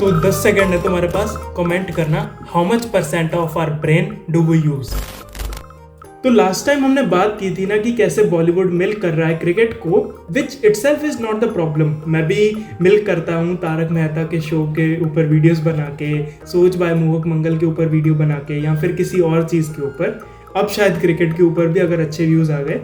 तो 10 सेकंड है तुम्हारे पास, कमेंट करना how much percent of our brain do we use. तो लास्ट टाइम हमने बात की थी ना कि कैसे बॉलीवुड मिल्क कर रहा है क्रिकेट को, which itself is not the problem. मैं भी मिल्क करता हूँ तारक मेहता के शो के ऊपर वीडियोस बना के, सोच बाय मोहक मंगल के ऊपर वीडियो बना के, या फिर किसी और चीज़ के ऊपर। अब शायद क्रिकेट के ऊपर भी अगर अच्छे व्यूज़ आ गए।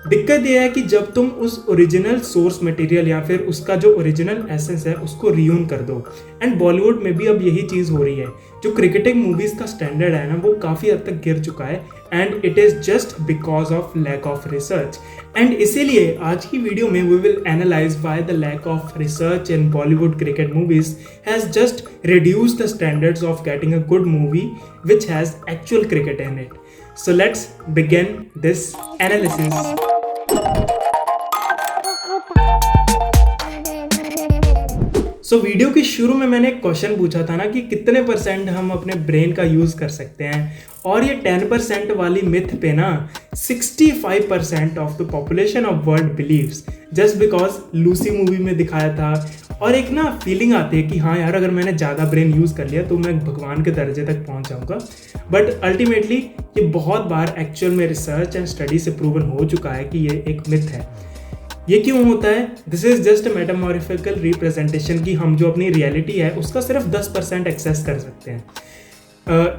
दिक्कत यह है कि जब तुम उस ओरिजिनल सोर्स मटेरियल या फिर उसका जो ओरिजिनल एसेंस है उसको रियून कर दो। एंड बॉलीवुड में भी अब यही चीज़ हो रही है। जो क्रिकेटिंग मूवीज़ का स्टैंडर्ड है ना, वो काफ़ी हद तक गिर चुका है, and it is just because of lack of research. And इसीलिए आज की वीडियो में we will analyse why the lack of research in Bollywood cricket movies has just reduced the standards of getting a good movie which has actual cricket in it. So let's begin this analysis. Video के शुरू में मैंने एक question पूछा था ना कि कितने परसेंट हम अपने ब्रेन का यूज कर सकते हैं, और ये 10% वाली मिथ पे ना 65% of the population of world believes, just because Lucy movie में दिखाया था। और एक ना फीलिंग आती है कि हाँ यार, अगर मैंने ज़्यादा ब्रेन यूज़ कर लिया तो मैं भगवान के दर्जे तक पहुंच जाऊंगा। बट अल्टीमेटली ये बहुत बार एक्चुअल में रिसर्च एंड स्टडी से प्रूवन हो चुका है कि ये एक मिथ है। ये क्यों होता है? दिस इज जस्ट मेटामॉर्फिकल रिप्रेजेंटेशन की हम जो अपनी रियलिटी है उसका सिर्फ 10% एक्सेस कर सकते हैं।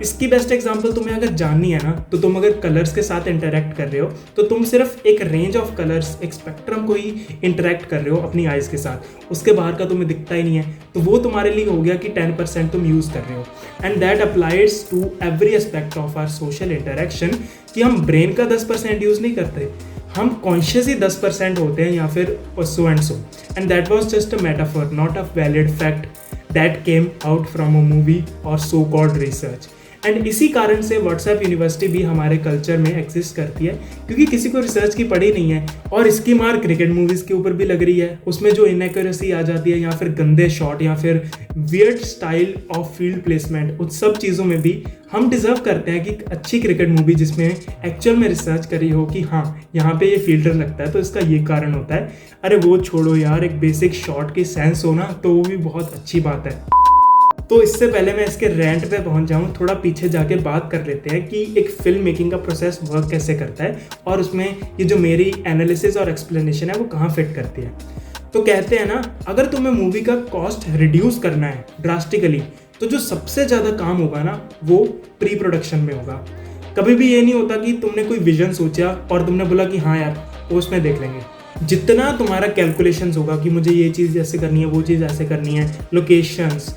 इसकी बेस्ट एग्जांपल तुम्हें अगर जाननी है ना, तो तुम अगर कलर्स के साथ इंटरेक्ट कर रहे हो तो तुम सिर्फ एक रेंज ऑफ कलर्स, एक स्पेक्ट्रम को ही इंटरेक्ट कर रहे हो अपनी आइज़ के साथ, उसके बाहर का तुम्हें दिखता ही नहीं है। तो वो तुम्हारे लिए हो गया कि 10% तुम यूज़ कर रहे हो। And that applies to every aspect of our social interaction, कि हम ब्रेन का 10% यूज़ नहीं करते, हम कॉन्शियस ही 10% होते हैं, या फिर so and so. And that was just a metaphor, not a valid fact that came out from a movie or so-called research. And इसी कारण से व्हाट्सएप यूनिवर्सिटी भी हमारे कल्चर में एग्जिस्ट करती है, क्योंकि किसी को रिसर्च की पड़ी नहीं है, और इसकी मार क्रिकेट मूवीज़ के ऊपर भी लग रही है। उसमें जो इनएक्यूरेसी आ जाती है, या फिर गंदे शॉट, या फिर weird style of field placement, उन सब चीज़ों में भी हम डिजर्व करते हैं कि अच्छी क्रिकेट मूवी जिसमें एक्चुअल में रिसर्च करी हो कि हाँ यहाँ पे ये फील्डर लगता है तो इसका ये कारण होता है। अरे वो छोड़ो यार, एक बेसिक शॉट की सेंस हो ना तो वो भी बहुत अच्छी बात है। तो इससे पहले मैं इसके रेंट पे पहुंच जाऊं, थोड़ा पीछे जाके बात कर लेते हैं कि एक फिल्म मेकिंग का प्रोसेस वर्क कैसे करता है, और उसमें ये जो मेरी एनालिसिस और एक्सप्लेनेशन है वो कहाँ फिट करती है। तो कहते हैं ना, अगर तुम्हें मूवी का कॉस्ट रिड्यूस करना है ड्रास्टिकली, तो जो सबसे ज़्यादा काम होगा ना वो प्री प्रोडक्शन में होगा। कभी भी ये नहीं होता कि तुमने कोई विजन सोचा और तुमने बोला कि हाँ यार पोस्ट में देख लेंगे। जितना तुम्हारा कैलकुलेशंस होगा कि मुझे ये चीज़ ऐसे करनी है, वो चीज़ ऐसे करनी है, लोकेशंस,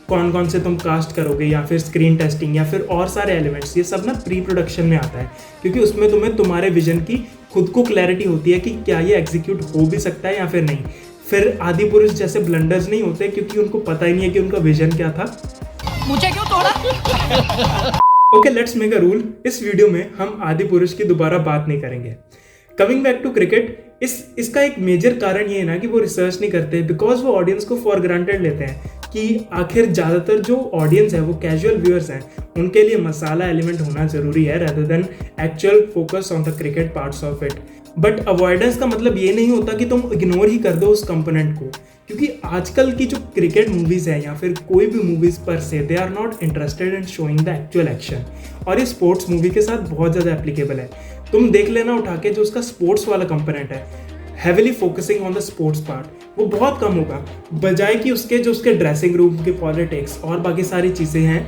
कौन कौन से तुम कास्ट करोगे, या फिर स्क्रीन टेस्टिंग, या फिर और सारे एलिमेंट्स, ये सब ना प्री प्रोडक्शन में आता है, क्योंकि उसमें तुम्हें तुम्हारे विजन की खुद को क्लैरिटी होती है कि क्या ये एग्जीक्यूट हो भी सकता है या फिर नहीं। फिर आदि पुरुष जैसे ब्लंडर्स नहीं होते, क्योंकि उनको पता ही नहीं है कि उनका विजन क्या था। मुझे क्यों तोड़ा? Okay, let's make a rule. इस वीडियो में हम आदि पुरुष की दोबारा बात नहीं करेंगे। कमिंग बैक टू क्रिकेट, इसका एक मेजर कारण ये है ना कि वो रिसर्च नहीं करते, बिकॉज वो ऑडियंस को फॉर ग्रांटेड लेते हैं कि आखिर ज़्यादातर जो ऑडियंस है वो कैजुअल व्यूअर्स हैं, उनके लिए मसाला एलिमेंट होना ज़रूरी है rather then actual focus on the cricket parts of it. But avoidance का मतलब ये नहीं होता कि तुम इग्नोर ही कर दो उस कंपोनेंट को, क्योंकि आजकल की जो क्रिकेट मूवीज़ है या फिर कोई भी मूवीज़ पर से, they are not interested in showing the actual action. और ये स्पोर्ट्स मूवी के साथ बहुत ज़्यादा एप्लीकेबल है। तुम देख लेना उठा के, जो उसका स्पोर्ट्स वाला कंपोनेंट है, heavily focusing on the sports part, वो बहुत कम होगा, बजाय कि उसके ड्रेसिंग रूम के पॉलिटिक्स और बाकी सारी चीज़ें हैं,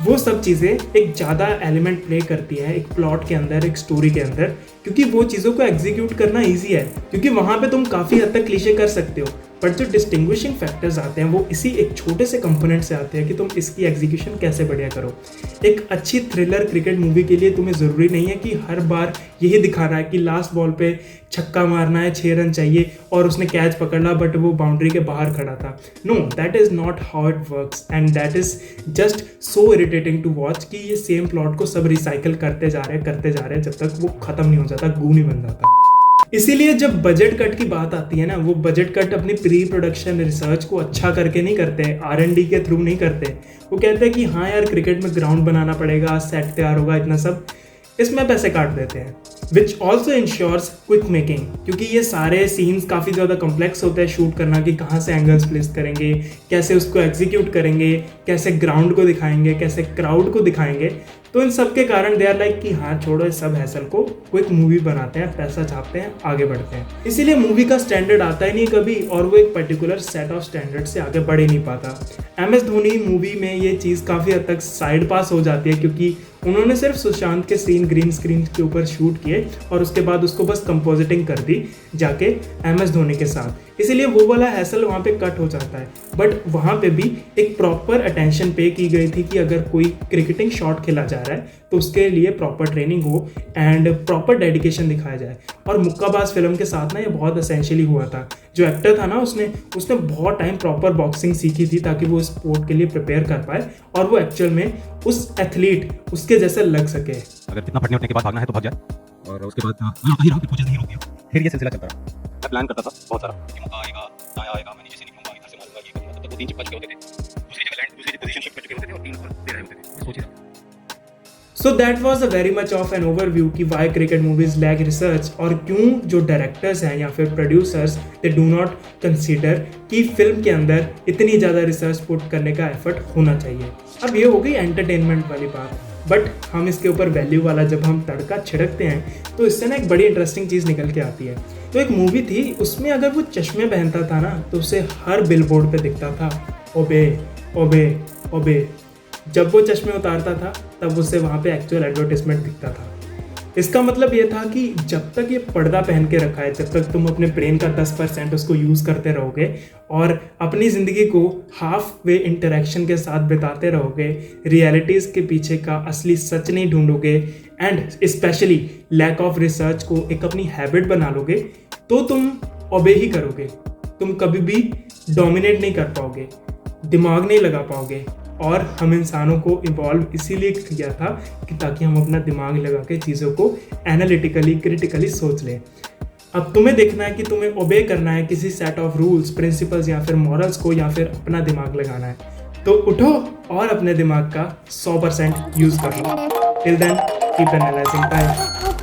वो सब चीज़ें एक ज़्यादा एलिमेंट प्ले करती है एक प्लॉट के अंदर, एक स्टोरी के अंदर, क्योंकि वो चीज़ों को एग्जीक्यूट करना ईजी है, क्योंकि वहाँ पे तुम काफ़ी हद तक क्लीशे कर सकते हो। बट जो डिस्टिंग्विशिंग फैक्टर्स आते हैं वो इसी एक छोटे से कंपोनेंट से आते हैं कि तुम इसकी एग्जीक्यूशन कैसे बढ़िया करो। एक अच्छी थ्रिलर क्रिकेट मूवी के लिए तुम्हें ज़रूरी नहीं है कि हर बार यही दिखाना है कि लास्ट बॉल पे छक्का मारना है, 6 रन चाहिए, और उसने कैच पकड़ा बट वो बाउंड्री के बाहर खड़ा था। No, that is not how it works, and that is just so irritating to watch कि ये सेम प्लॉट को सब रिसाइकिल करते जा रहे हैं जब तक वो ख़त्म नहीं हो जाता, गू नहीं बन जाता। इसीलिए जब बजट कट की बात आती है ना, वो बजट कट अपनी प्री प्रोडक्शन रिसर्च को अच्छा करके नहीं करते, R&D के थ्रू नहीं करते। वो कहते हैं कि हाँ यार क्रिकेट में ग्राउंड बनाना पड़ेगा, सेट तैयार होगा, इतना सब। इसमें पैसे काट देते हैं, which also ensures quick making, क्योंकि ये सारे सीन्स काफ़ी ज़्यादा कॉम्प्लेक्स होते हैं शूट करना कि कहाँ से एंगल्स प्लेस करेंगे, कैसे उसको एग्जीक्यूट करेंगे, कैसे ग्राउंड को दिखाएंगे, कैसे क्राउड को दिखाएंगे। तो इन सब के कारण दे आर लाइक कि हाँ छोड़ो इस सब हैसल को, क्विक मूवी बनाते हैं, पैसा छापते हैं, आगे बढ़ते हैं। इसीलिए मूवी का स्टैंडर्ड आता ही नहीं कभी, और वो एक पर्टिकुलर सेट ऑफ स्टैंडर्ड से आगे बढ़ ही नहीं पाता। MS धोनी मूवी में ये चीज़ काफ़ी हद तक साइड पास हो जाती है, क्योंकि उन्होंने सिर्फ सुशांत के सीन ग्रीन स्क्रीन के ऊपर शूट किए और उसके बाद उसको बस कंपोजिटिंग कर दी जाके MS धोनी के साथ, इसीलिए वो वाला हैसल वहाँ पे कट हो जाता है। बट वहाँ पे भी एक प्रॉपर अटेंशन पे की गई थी कि अगर कोई क्रिकेटिंग शॉट खेला जा रहा है तो उसके लिए प्रॉपर ट्रेनिंग हो एंड प्रॉपर डेडिकेशन दिखाया जाए। और मुक्काबाज फिल्म के साथ ना ये बहुत एसेंशियली हुआ था। जो एक्टर था ना उसने बहुत टाइम प्रॉपर बॉक्सिंग सीखी थी ताकि वो स्पोर्ट के लिए प्रिपेयर कर पाए और वो एक्चुअल में उस एथलीट उसके जैसे लग सके। अगर कितना फटने उठने के बाद भागना है तो भाग जाए, और उसके बाद ही रहा, फिर नहीं रुक गया। फिर ये सिलसिला चलता रहा। मैं प्लान करता था बहुत सारा कि मौका आएगा, दाया आएगा, मैं नीचे से निकलूंगा, इधर से मारूंगा, ये करूंगा। तब तक 2-3 चिप बच के होते थे, दूसरी जगह लैंड, दूसरी पोजीशन शिफ्ट कर चुके होते थे और 3 ऊपर दे रहे होते थे। सोचिए। So that was a very much of an overview कि why cricket movies lack research और क्यों जो डायरेक्टर्स हैं या फिर producers they do not consider कि फिल्म के अंदर इतनी ज़्यादा रिसर्च पुट करने का एफर्ट होना चाहिए। अब ये हो गई एंटरटेनमेंट वाली बात, बट हम इसके ऊपर वैल्यू वाला जब हम तड़का छिड़कते हैं तो इससे ना एक बड़ी इंटरेस्टिंग चीज़ निकल के आती है। तो एक मूवी थी, उसमें अगर वो चश्मे पहनता था ना तो उसे हर बिलबोर्ड पे दिखता था ओबे ओबे ओबे। जब वो चश्मे उतारता था तब उसे वहाँ पे एक्चुअल एडवर्टाइजमेंट दिखता था। इसका मतलब ये था कि जब तक ये पर्दा पहन के रखा है, जब तक तुम अपने ब्रेन का 10% उसको यूज़ करते रहोगे और अपनी ज़िंदगी को हाफ वे इंटरेक्शन के साथ बिताते रहोगे, रियलिटीज़ के पीछे का असली सच नहीं ढूंढोगे and specially lack of research को एक अपनी हैबिट बना लोगे, तो तुम ओबे ही करोगे। तुम कभी भी डोमिनेट नहीं कर पाओगे, दिमाग नहीं लगा पाओगे। और हम इंसानों को इवॉल्व इसीलिए किया था कि ताकि हम अपना दिमाग लगा के चीज़ों को एनालिटिकली क्रिटिकली सोच लें। अब तुम्हें देखना है कि तुम्हें ओबे करना है किसी सेट ऑफ रूल्स, प्रिंसिपल्स या फिर मॉरल्स को, या फिर अपना दिमाग लगाना है। तो उठो और अपने दिमाग का 100% यूज़ करो। Till then keep analysing time.